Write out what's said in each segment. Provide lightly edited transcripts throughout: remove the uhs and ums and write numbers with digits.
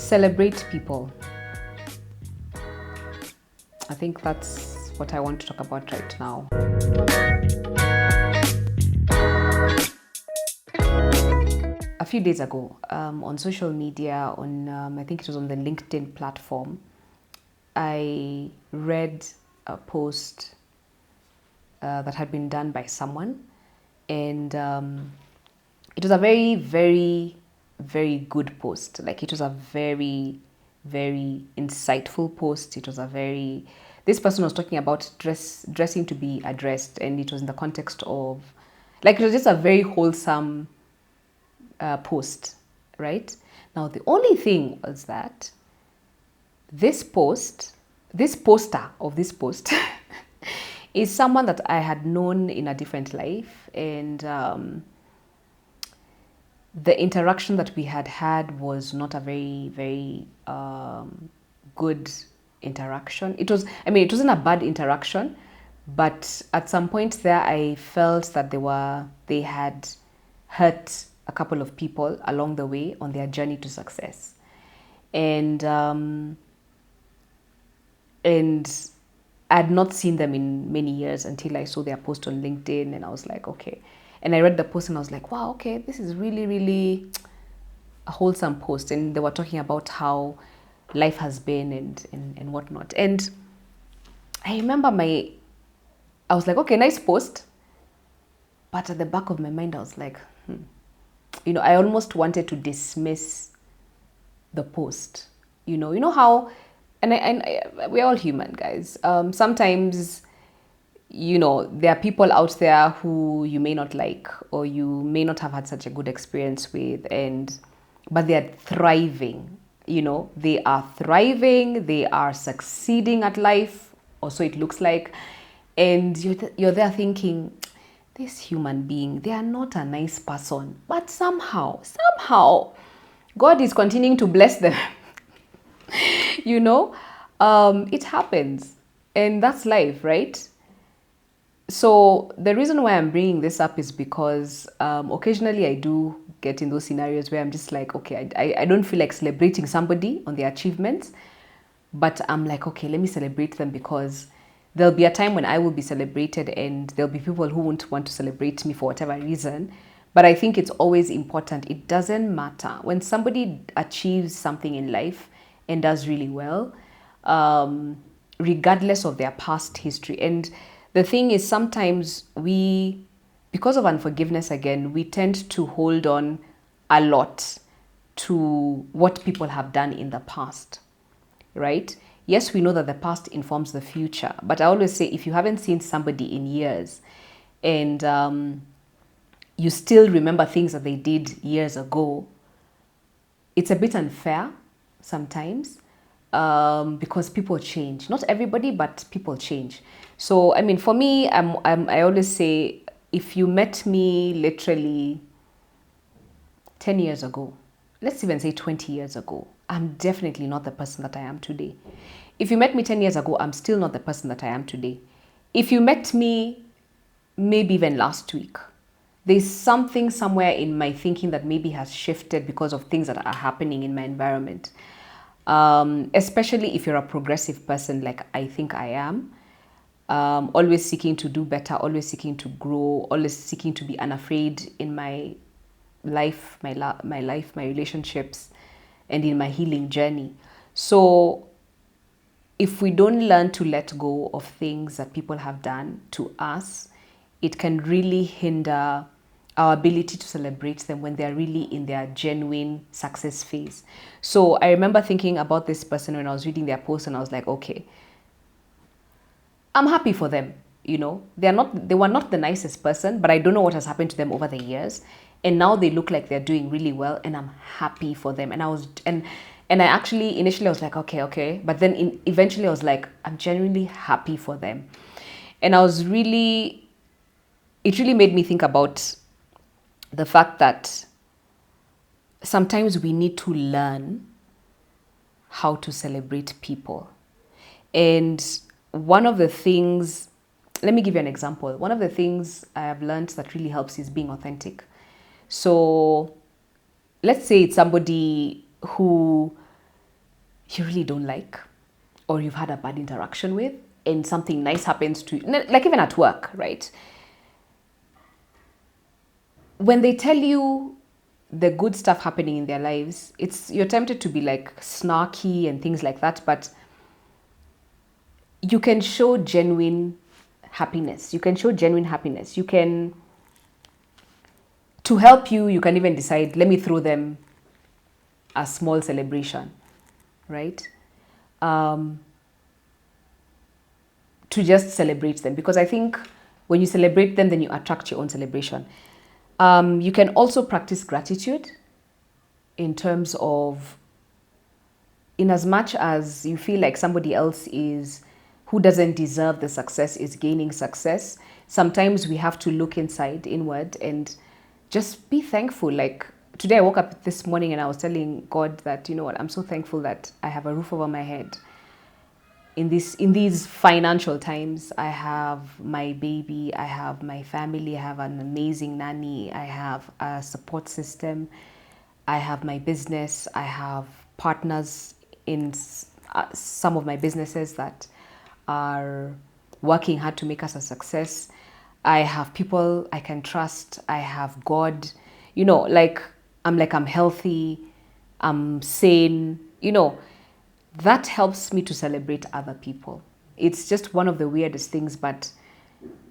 Celebrate people. I think that's what I want to talk about right now. A few days ago, on social media, I think it was on the LinkedIn platform, I read a post that had been done by someone, and it was a very, very, very good post. Like, it was a very, very insightful post. It was this person was talking about dressing to be addressed, and it was in the context of, like, it was just a very wholesome post, right? Now, the only thing was that this poster of this post is someone that I had known in a different life, and the interaction that we had was not a very, very good interaction. It wasn't a bad interaction, but at some point there, I felt that they had hurt a couple of people along the way on their journey to success, and I had not seen them in many years until I saw their post on LinkedIn, and I was like, okay. And I read the post and I was like, wow, okay, this is really, really a wholesome post. And they were talking about how life has been and whatnot. And I remember I was like, okay, nice post. But at the back of my mind, I was like, I almost wanted to dismiss the post. You know how, and we're all human, guys. Sometimes, there are people out there who you may not like, or you may not have had such a good experience with, but they're thriving. They are thriving, they are succeeding at life, or so it looks like. And you're there thinking, this human being, they are not a nice person, but somehow, God is continuing to bless them. It happens, and that's life, right? So the reason why I'm bringing this up is because occasionally I do get in those scenarios where I'm just like, okay, I don't feel like celebrating somebody on their achievements, but I'm like, okay, let me celebrate them, because there'll be a time when I will be celebrated and there'll be people who won't want to celebrate me for whatever reason. But I think it's always important. It doesn't matter. When somebody achieves something in life and does really well, regardless of their past history. And the thing is, sometimes because of unforgiveness again, we tend to hold on a lot to what people have done in the past, right? Yes, we know that the past informs the future, but I always say, if you haven't seen somebody in years and you still remember things that they did years ago, it's a bit unfair sometimes, because people change. Not everybody, but people change. So, for me, I always say, if you met me literally 10 years ago, let's even say 20 years ago, I'm definitely not the person that I am today. If you met me 10 years ago, I'm still not the person that I am today. If you met me maybe even last week, there's something somewhere in my thinking that maybe has shifted because of things that are happening in my environment. Especially if you're a progressive person like I think I am, always seeking to do better, always seeking to grow, always seeking to be unafraid in my life, my relationships, and in my healing journey. So if we don't learn to let go of things that people have done to us, it can really hinder our ability to celebrate them when they're really in their genuine success phase. So I remember thinking about this person when I was reading their post, and I was like, okay, I'm happy for them. They were not the nicest person, but I don't know what has happened to them over the years. And now they look like they're doing really well, and I'm happy for them. And I actually, initially I was like, okay. But then eventually I was like, I'm genuinely happy for them. And it really made me think about the fact that sometimes we need to learn how to celebrate people. And one of the things, let me give you an example. One of the things I have learned that really helps is being authentic. So let's say it's somebody who you really don't like, or you've had a bad interaction with, and something nice happens to you, like even at work, right? When they tell you the good stuff happening in their lives, you're tempted to be like snarky and things like that, but you can show genuine happiness. You can show genuine happiness. You can, to help you, you can even decide, let me throw them a small celebration, right? To just celebrate them, because I think when you celebrate them, then you attract your own celebration. You can also practice gratitude in terms of, in as much as you feel like somebody else who doesn't deserve the success is gaining success, sometimes we have to look inward, and just be thankful. Like today I woke up this morning and I was telling God that, you know what, I'm so thankful that I have a roof over my head. In these financial times, I have my baby, I have my family, I have an amazing nanny, I have a support system, I have my business, I have partners in some of my businesses that are working hard to make us a success. I have people I can trust, I have God, I'm healthy, I'm sane, that helps me to celebrate other people. It's just one of the weirdest things, but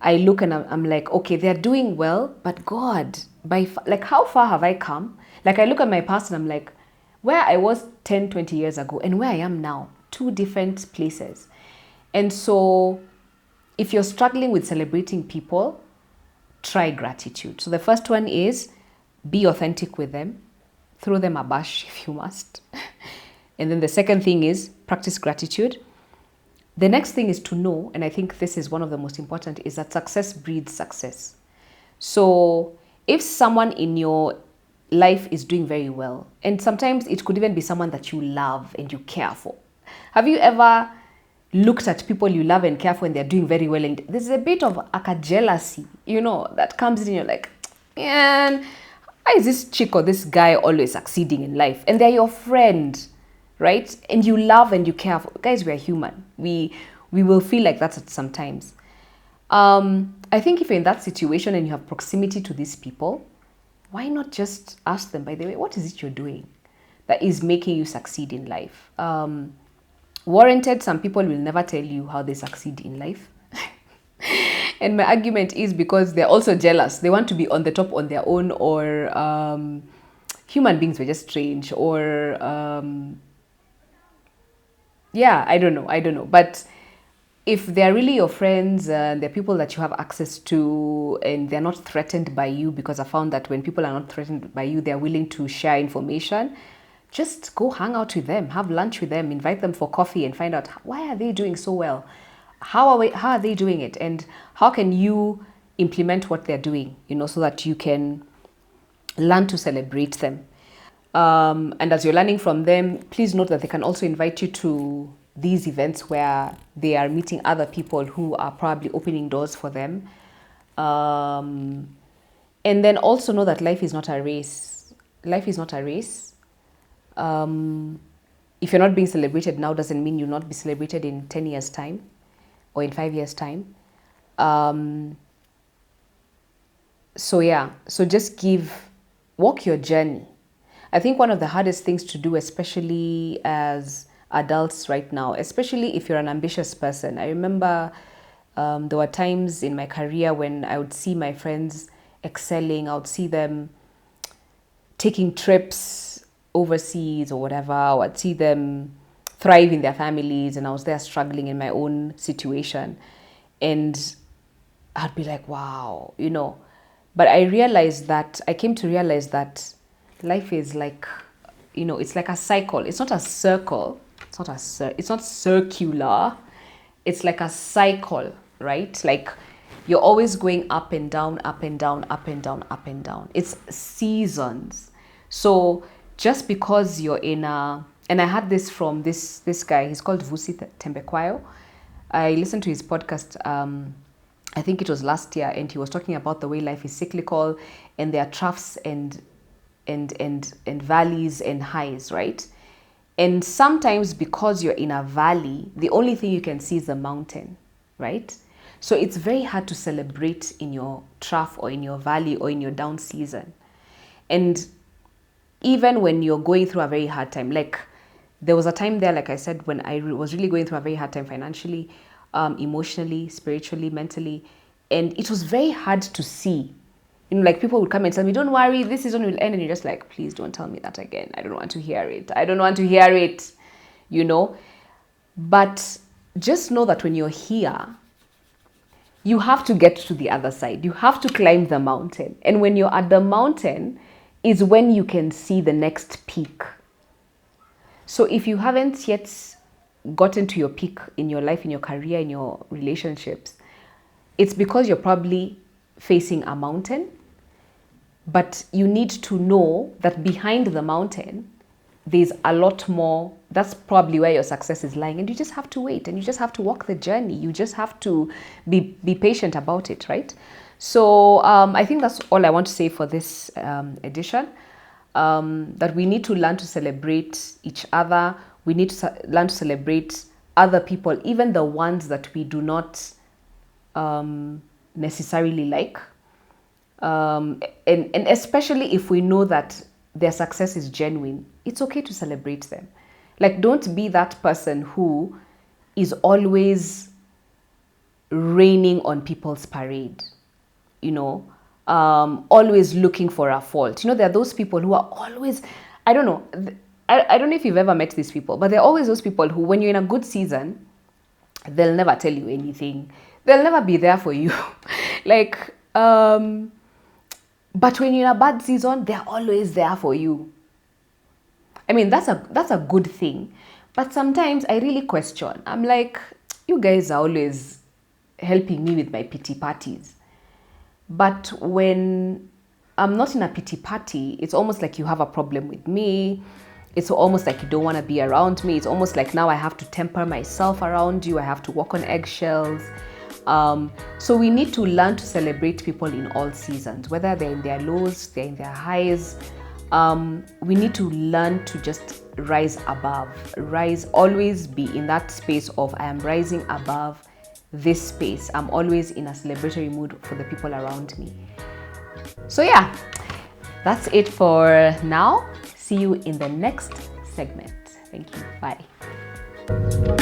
I look and I'm like, okay, they're doing well, but God, how far have I come? Like I look at my past and I'm like, where I was 10, 20 years ago and where I am now, two different places. And so if you're struggling with celebrating people, try gratitude. So the first one is be authentic with them. Throw them a bash if you must. And then the second thing is practice gratitude. The next thing is to know, and I think this is one of the most important, is that success breeds success. So if someone in your life is doing very well, and sometimes it could even be someone that you love and you care for. Have you ever looked at people you love and care for and they're doing very well, and there's a bit of a jealousy, that comes in, you're like, man, why is this chick or this guy always succeeding in life? And they're your friend, right? And you love and you care for. Guys, we are human. We will feel like that at some times. I think if you're in that situation and you have proximity to these people, why not just ask them, by the way, what is it you're doing that is making you succeed in life? Warranted, some people will never tell you how they succeed in life. And my argument is because they're also jealous. They want to be on the top on their own, or human beings were just strange, or I don't know. But if they're really your friends and they're people that you have access to and they're not threatened by you, because I found that when people are not threatened by you, they're willing to share information, just go hang out with them, have lunch with them, invite them for coffee and find out, why are they doing so well? How are they doing it? And how can you implement what they're doing, so that you can learn to celebrate them. And as you're learning from them, please note that they can also invite you to these events where they are meeting other people who are probably opening doors for them. And then also know that life is not a race. Life is not a race. If you're not being celebrated now, doesn't mean you'll not be celebrated in 10 years' time or in 5 years' time. So just walk your journey. I think one of the hardest things to do, especially as adults right now, especially if you're an ambitious person. I remember there were times in my career when I would see my friends excelling. I would see them taking trips overseas or whatever. I would see them thrive in their families, and I was there struggling in my own situation. And I'd be like, wow, But I came to realize that life is like, it's like a cycle. It's not a circle. It's not circular. It's like a cycle, right? Like you're always going up and down, up and down, up and down, up and down. It's seasons. So just because you're and I had this from this guy, he's called Vusi Tembekwayo. I listened to his podcast, I think it was last year, and he was talking about the way life is cyclical and there are troughs and valleys and highs, right? And sometimes because you're in a valley, the only thing you can see is the mountain, right? So it's very hard to celebrate in your trough or in your valley or in your down season. And even when you're going through a very hard time, like there was a time there, like I said, when I was really going through a very hard time financially, emotionally, spiritually, mentally, and it was very hard to see. You know, like people would come and tell me, "Don't worry, this season will end," and you're just like, "Please don't tell me that again. I don't want to hear it. I don't want to hear it." You know, but just know that when you're here, you have to get to the other side. You have to climb the mountain, and when you're at the mountain, is when you can see the next peak. So if you haven't yet gotten to your peak in your life, in your career, in your relationships, it's because you're probably facing a mountain, but you need to know that behind the mountain, there's a lot more. That's probably where your success is lying. And you just have to wait and you just have to walk the journey. You just have to be patient about it, right? So I think that's all I want to say for this edition. That we need to learn to celebrate each other. We need to learn to celebrate other people, even the ones that we do not necessarily like. And especially if we know that their success is genuine, it's okay to celebrate them. Like, don't be that person who is always raining on people's parade, you know, always looking for a fault. You know, there are those people who are always, I don't know, I don't know if you've ever met these people, but they're always those people who, when you're in a good season, they'll never tell you anything. They'll never be there for you. Like, but when you're in a bad season, they're always there for you. I mean, that's a good thing. But sometimes I really question. I'm like, you guys are always helping me with my pity parties. But when I'm not in a pity party, it's almost like you have a problem with me. It's almost like you don't want to be around me. It's almost like now I have to temper myself around you. I have to walk on eggshells. So we need to learn to celebrate people in all seasons, whether they're in their lows, they're in their highs. We need to learn to just rise above. Always be in that space of I am rising above this space. I'm always in a celebratory mood for the people around me. So yeah, that's it for now. See you in the next segment. Thank you. Bye.